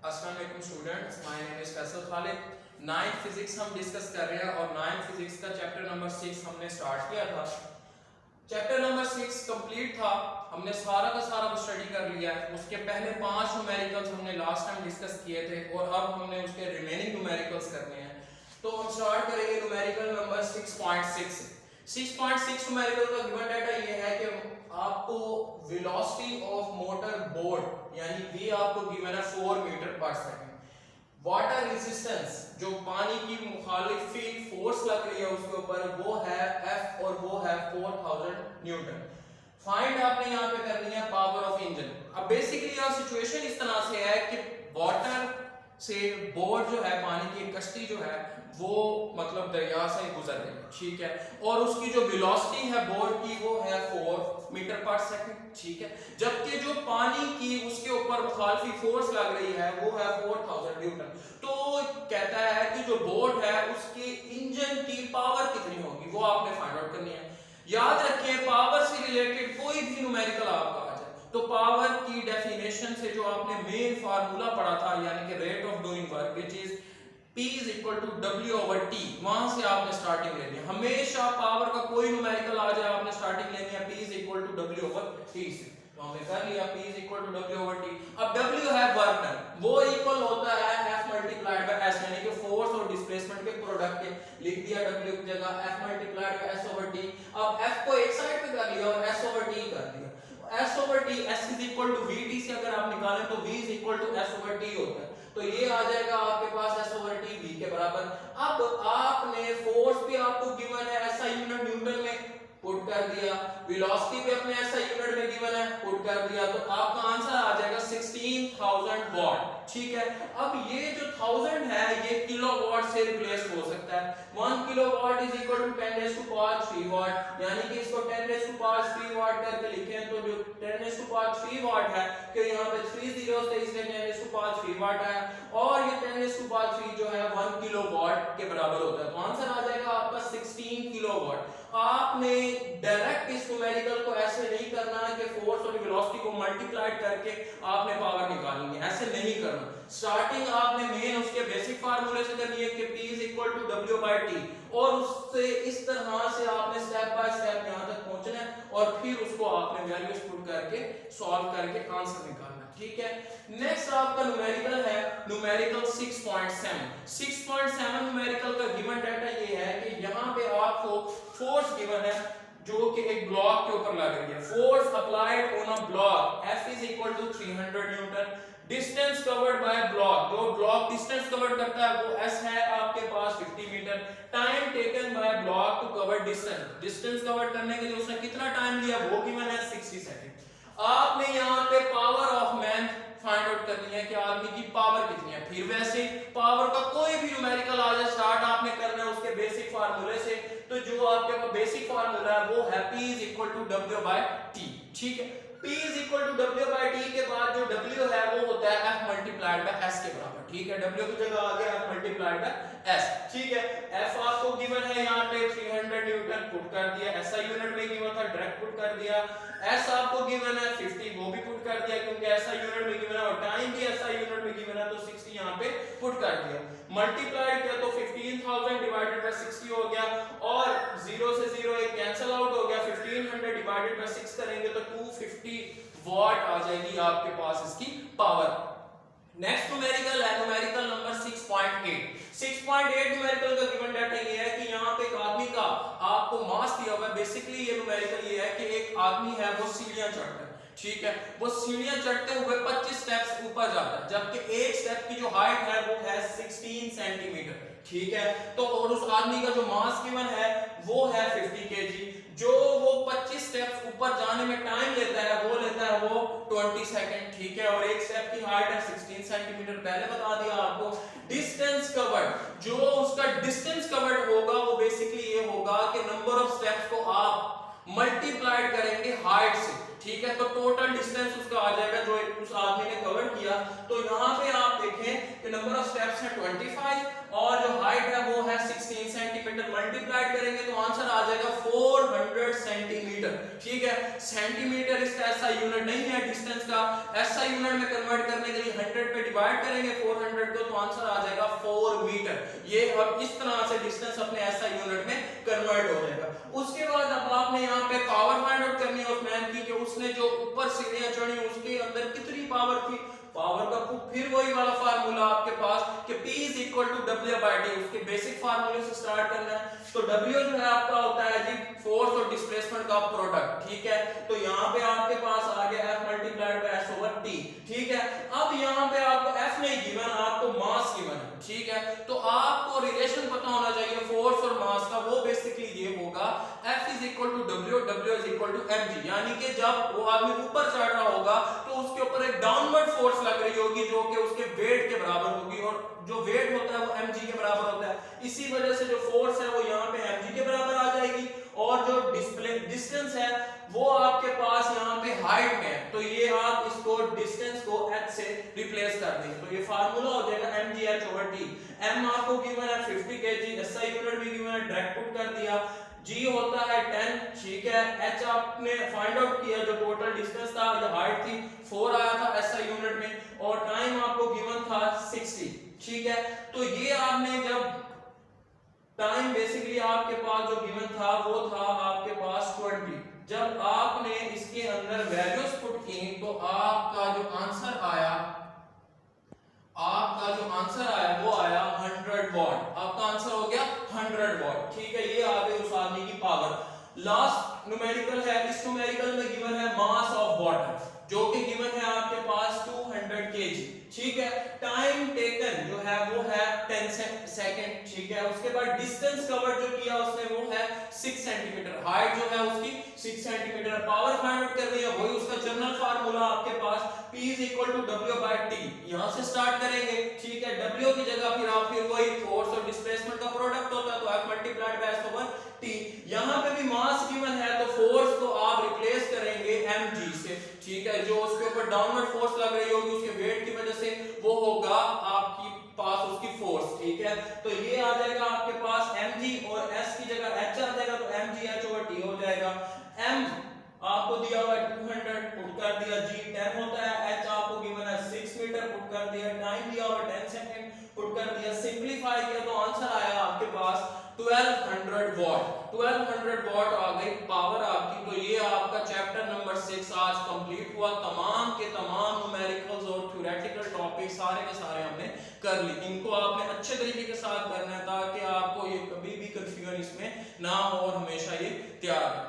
अस्सलाम वालेकुम students, my name is Faisal Khalid. 9th physics हम डिस्कस कर रहे हैं और 9th फिजिक्स का चैप्टर नंबर 6 हमने स्टार्ट किया था। चैप्टर नंबर 6 कंप्लीट था, हमने सारा का सारा स्टडी कर लिया है। उसके पहले 5 न्यूमेरिकल्स हमने लास्ट टाइम डिस्कस किए थे और अब हमने उसके रिमेनिंग न्यूमेरिकल्स करने हैं। तो हम स्टार्ट करेंगे न्यूमेरिकल नंबर 6.6 से। 6.6 न्यूमेरिकल का गिवन डाटा ये है कि आपको वेलोसिटी ऑफ मोटर बोट यानी v आपको गिवन है 4 मीटर पर सेकंड। वाटर रेजिस्टेंस जो पानी की मुखालिफी फोर्स लग रही है उसके ऊपर वो है F और वो है 4000 न्यूटन। फाइंड आपने यहाँ पे करनी है पावर ऑफ इंजन। अब बेसिकली यह सिचुएशन इस तरह से है कि वाटर से बोट जो है पानी की कश्ती जो है वो मतलब दरिया से गुजर रही है, ठीक है, और उसकी जो वेलोसिटी है बोट की वो है 4 मीटर पर सेकंड, ठीक है, जबकि जो पानी की उसके ऊपर मुखालफी फोर्स लग रही है वो है 4000 न्यूटन। तो कहता है कि जो बोट है उसके इंजन की पावर कितनी होगी वो आपने फाइंड आउट करनी है। याद रखिए पावर से रिलेटेड कोई भी न्यूमेरिकल आपका आ जाए तो पावर की डेफिनेशन से जो आपने मेन फार्मूला पढ़ा था यानी कि rate of doing work which is P is equal to W over T, वहां से आपने स्टार्टिंग लेनी है। हमेशा पावर का कोई न्यूमेरिकल आ जाए आपने स्टार्टिंग लेनी है P is equal to W over T से। तो हमने कर लिया P is equal to W over T। अब W है वर्क डन, वो इक्वल होता है F मल्टीप्लाइड बाय S यानी कि फोर्स और डिस्प्लेसमेंट के प्रोडक्ट के। लिख दिया W की जगह F multiplied by S over T। अब F को एक साइड पे कर लिया और S over T कर दिया। S over T, S is equal to VT से अगर आप निकालें तो V is equal to S over T होता है। तो ये आ जाएगा आपके पास S over T V के बराबर। अब आपने फोर्स भी आपको गिवन है ऐसा यूनिट न्यूटन में पुट कर दिया, वेलोसिटी भी अपने ऐसा यूनिट में गिवन है पुट कर दिया, तो आपका आंसर आ जाएगा 16000 वाट, ठीक है। अब ये जो 1000 है ये किलोवाट से रिप्लेस हो सकता है। 1 kilowatt is equal to 10 raise to power 3 watt, यानी कि इसको 10 रेज़ टू पावर 3 वाट करके लिखें तो जो 10 रेज़ टू पावर 3 वाट है कि यहाँ पे 3 जीरोस थे इसलिए 10 रेज़ टू पावर 3 वाट आया और ये 10 रेज़ टू पावर 3 जो है 1 किलोवाट के बराबर होता है। तो आंसर आ जाएगा आपका 16 किलोवाट। आपने डायरेक्ट इस न्यूमेरिकल को ऐसे नहीं करना है कि फोर्स और वेलोसिटी को मल्टीप्लाई करके आपने पावर निकालनी है, ऐसे नहीं करना। स्टार्टिंग आपने मेन उसके बेसिक फार्मूले से करनी है कि P is equal to W by T और उससे इस तरह से आपने स्टेप बाय स्टेप यहां तक पहुंचना है और फिर उसको आपने वैल्यूज पुट करके सॉल्व करके आंसर निकालना है, ठीक है। नेक्स्ट आपका न्यूमेरिकल है न्यूमेरिकल 6.7। 6.7 न्यूमेरिकल का गिवन डाटा ये है कि यहां पे आपको फोर्स गिवन है जो कि एक ब्लॉक के ऊपर लग रही है। Force applied on a block F is equal to 300 newton. Distance covered by block, जो ब्लॉक डिस्टेंस कवर करता है वो S है आपके पास 50 मीटर। Time taken by block to cover distance, distance cover करने के लिए उसने कितना टाइम लिया वो गिवन है 60 सेकंड। आपने यहाँ पे power of man find out करनी है कि आदमी की पावर कितनी है। फिर वैसे पावर का कोई भी न्यूमेरिकल आ जाए स्टार्ट आपने करना है उसके बेसिक फार्मूले से। तो जो आपके पास बेसिक फार्मूला है वो है P is equal to W by T, ठीक है। P is equal to W by T के बाद जो W है वो होता है F multiplied by S के बराबर, ठीक है। W की जगह आ गया F multiplied by S, ठीक है। F आपको गिवन है यहाँ पे 300 न्यूटन पुट कर दिया, ऐसा यूनिट में गिवन था डायरेक्ट पुट कर दिया। S आपको गिवन है 50 वो भी पुट कर दिया क्योंकि ऐसा यूनिट में गिवन है और टाइम भी ऐसा यूनिट में गिवन है तो 60 यहाँ पे पुट कर दिया। मल्टीप्लाई किया तो 15000 डिवाइडेड बाय 60 हो गया और 0 से 0 एक कैंसिल आउट हो गया। 1500 डिवाइडेड बाय 6 करेंगे तो 250 वाट आ जाएगी आपके पास इसकी पावर। नेक्स्ट न्यूमेरिकल है न्यूमेरिकल नंबर 6.8। 6.8 न्यूमेरिकल का गिवन डाटा ये है कि यहाँ पे एक आदमी का आपको मास दिया हुआ है। बेसिकली ये न्यूमेरिकल ये है कि एक आदमी है वो सीढ़ियां चढ़ता है, ठीक है, वो सीढ़ियां चढ़ते हुए 25 स्टेप्स ऊपर जाता है जबकि एक स्टेप की जो हाइट है वो है 16 सेंटीमीटर, ठीक है। तो और उस आदमी का जो मास गिवन है वो है 50 केजी। जो वो 25 स्टेप्स ऊपर जाने में टाइम लेता है वो 20 सेकंड, ठीक है, और एक स्टेप की हाइट है 16 सेंटीमीटर। पहले बता दिया आपको डिस्टेंस कवर्ड, जो उसका डिस्टेंस कवर्ड होगा वो बेसिकली ये होगा कि नंबर ऑफ स्टेप्स को आप मल्टीप्लाइड करेंगे हाइट से, ठीक है, तो टोटल डिस्टेंस उसका आ जाएगा जो उस आदमी ने कवर किया। तो यहाँ पे आप देखें देखेंगे कि नंबर ऑफ स्टेप्स है 25 और जो हाइट है वो है 16 सेंटीमीटर। मल्टीप्लाइड करेंगे तो आंसर आ जाएगा 400 सेंटीमीटर। ठीक है, सेंटीमीटर इसका ऐसा यूनिट नहीं है डिस्टेंस का, ऐसा यूनिट में कन्वर्ट करने के लिए 100 पे डिवाइड करेंगे 400 को, तो आंसर आ जाएगा 4 मीटर। ये अब इस तरह से डिस्टेंस अपने ऐसा यूनिट में कन्वर्ट हो जाएगा। उसके बाद अब आपने यहाँ पे पावर फाइंड आउट करनी है उस मैन की कि उसने जो ऊपर सीढ़ियां चढ़ी उसके अंदर कितनी पावर थी। पावर का फिर वही वाला फार्मूला आपके पास कि P is equal to W/T, उसके बेसिक फार्मूले से स्टार्ट करना है। तो W जो है आपका होता है जी फोर्स और डिस्प्लेसमेंट का प्रोडक्ट। ठीक है, तो यहाँ पे आपके पास आ गया F मल्टीप्लाइड बाय S/T। ठीक है, अब यहाँ पे आपको F नहीं गिवन, आपको मास गिवन है। ठीक है, तो आपको रिलेशन पता होना चाहिए फोर्स और मास का। वो बेसिकली ये होगा F is equal to W, W is equal to mg, यानी कि जब वो आदमी ऊपर चढ़ रहा होगा तो उसके ऊपर एक डाउनवर्ड फोर्स लग रही होगी जो कि उसके वेट के बराबर होगी, और जो वेट होता है वो mg के बराबर होता है। इसी वजह से जो फोर्स है वो यहाँ पे mg के बराबर आ जाएगी, और जो डिस्टेंस है वो आपके पास यहाँ पे हाइट में है, तो ये आप इसको डिस्टेंस को h से रिप्लेस कर देंगे, तो ये फार्मूला हो जाएगा mgh/t। m आपको गिवन है 50 kg, SI यूनिट भी गिवन है, डायरेक्ट पुट कर दिया। g होता है 10। ठीक है, h आपने फाइंड आउट किया, जो टोटल डिस्टेंस था या हाइट थी 4 आया था SI यूनिट में, और टाइम आपको गिवन था 60। ठीक है, तो ये आपने जब टाइम बेसिकली आपके पास जो गिवन था वो था आपके पास 20, जब आपने इसके अंदर वैल्यूज पुट की तो आपका जो आंसर आया वो आया 100 वॉट। आपका आंसर हो गया 100 वॉट। ठीक है, ये आ गई उस आदमी की पावर। लास्ट न्यूमेरिकल है, इस न्यूमेरिकल में गिवन है मास ऑफ वाटर, जो कि गिवन है आपके पास 200 kg। ठीक है, टाइम टेकन जो है वो है 10 सेकंड। ठीक है, उसके बाद डिस्टेंस कवर जो किया उसने वो है 6 सेंटीमीटर, हाइट जो है उसकी 6 सेंटीमीटर। पावर फाइंड आउट कर रही है, वही उसका जनरल फार्मूला आपके पास P is equal to W/T, यहां से स्टार्ट करेंगे। ठीक है, W की जगह फिर वही फोर्स और डिस्प्लेसमेंट का प्रोडक्ट होता है, तो F मल्टीप्लाइड बाय S/T। यहां पे भी मास गिवन है, तो फोर्स को आप रिप्लेस करेंगे mg से। ठीक है, जो उसके ऊपर डाउनवर्ड फोर्स लग रही होगी उसके वेट की वजह से, वो होगा आपकी पास उसकी फोर्स। ठीक है, तो ये आ जाएगा आपके पास mg, और s की जगह h आ जाएगा, तो mgh/t हो जाएगा। m आपको दिया हुआ है 200, पुट कर दिया, g 10 होता है, h आपको गिवन है 6 मीटर, पुट कर दिया, टाइम दिया हुआ 10 सेकंड, पुट कर दिया, सिंपलीफाई किया तो आंसर आया आपके पास 1200 वॉट। 1200 वॉट आ गई पावर आपकी। तो ये आपका चैप्टर नंबर 6 आज कंप्लीट हुआ। तमाम के तमाम न्यूमेरिकल्स और थ्योरेटिकल टॉपिक सारे के सारे हमने कर ली। इनको आपने अच्छे तरीके के साथ करना है ताकि आपको ये कभी भी कंफ्यूजन इसमें ना हो और हमेशा ये तैयार